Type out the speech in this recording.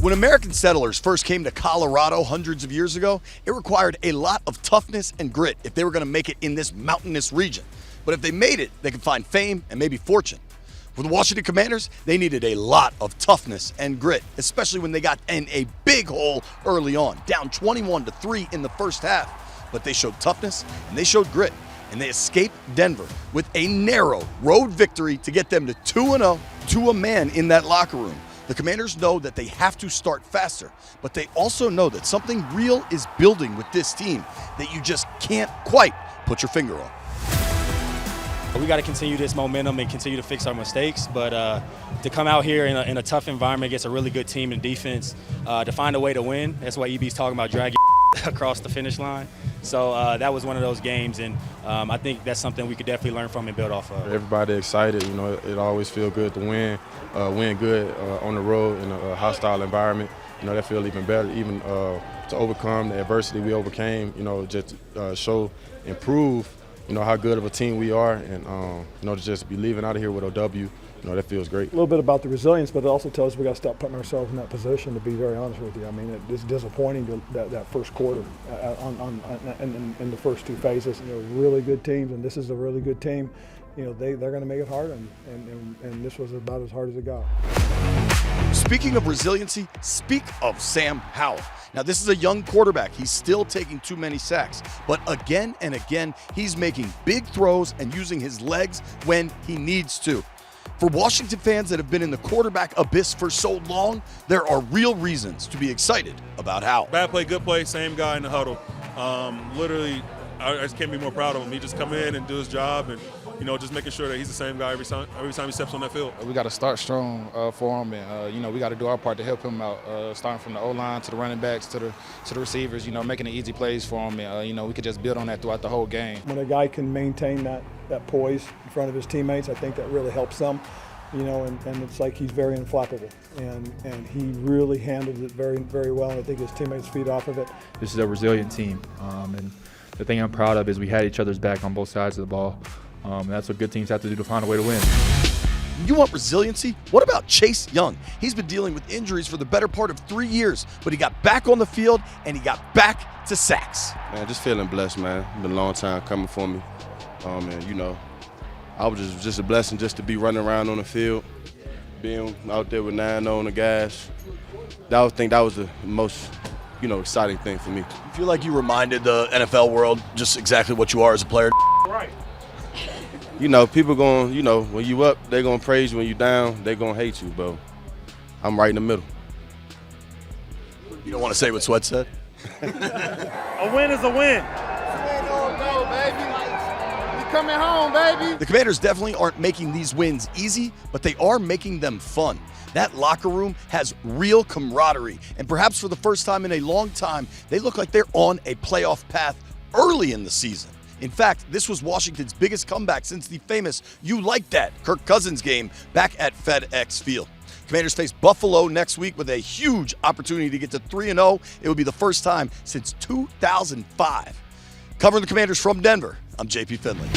When American settlers first came to Colorado hundreds of years ago, it required a lot of toughness and grit if they were going to make it in this mountainous region. But if they made it, they could find fame and maybe fortune. For the Washington Commanders, they needed a lot of toughness and grit, especially when they got in a big hole early on, down 21-3 in the first half. But they showed toughness and they showed grit, and they escaped Denver with a narrow road victory to get them to 2-0 to a man in that locker room. The Commanders know that they have to start faster, but they also know that something real is building with this team that you just can't quite put your finger on. We got to continue this momentum and continue to fix our mistakes, but to come out here in a tough environment against a really good team and defense, to find a way to win, that's why EB's talking about dragging across the finish line. So that was one of those games, and I think that's something we could definitely learn from and build off of. Everybody excited, you know, it always feels good to win good on the road in a hostile environment. You know, that feels even better, even to overcome the adversity we overcame, you know, just show and prove, you know, how good of a team we are, and you know, to just be leaving out of here with a W, you know, that feels great. A little bit about the resilience, but it also tells us we got to stop putting ourselves in that position, to be very honest with you. I mean, it's disappointing that first quarter in the first two phases. You know, really good teams, and this is a really good team. You know, they're going to make it hard, and this was about as hard as it got. Speaking of resiliency, speak of Sam Howell. Now, this is a young quarterback. He's still taking too many sacks, but again and again, he's making big throws and using his legs when he needs to. For Washington fans that have been in the quarterback abyss for so long, there are real reasons to be excited about Howell. Bad play, good play, same guy in the huddle. Literally, I just can't be more proud of him. He just come in and do his job, and you know, just making sure that he's the same guy every time he steps on that field. We got to start strong for him, and you know, we got to do our part to help him out. Starting from the O-line to the running backs to the receivers, you know, making the easy plays for him. And you know, we could just build on that throughout the whole game. When a guy can maintain that poise in front of his teammates, I think that really helps them. You know, and it's like he's very unflappable, and he really handled it very, very well, and I think his teammates feed off of it. This is a resilient team, and the thing I'm proud of is we had each other's back on both sides of the ball. And that's what good teams have to do to find a way to win. You want resiliency? What about Chase Young? He's been dealing with injuries for the better part of 3 years, but he got back on the field and he got back to sacks. Man, just feeling blessed, man. It's been a long time coming for me. And you know, I was just a blessing just to be running around on the field, being out there with 9-0 on the gas. I think that was the most, you know, exciting thing for me. You feel like you reminded the NFL world just exactly what you are as a player? Right. You know, people going, you know, when you up, they're going to praise you. When you down, they're going to hate you, but I'm right in the middle. You don't want to say what Sweat said? A win is a win. Go, baby. We coming home, baby. The Commanders definitely aren't making these wins easy, but they are making them fun. That locker room has real camaraderie, and perhaps for the first time in a long time, they look like they're on a playoff path early in the season. In fact, this was Washington's biggest comeback since the famous "You Like That" Kirk Cousins game back at FedEx Field. Commanders face Buffalo next week with a huge opportunity to get to 3-0. It would be the first time since 2005. Covering the Commanders from Denver, I'm JP Finley.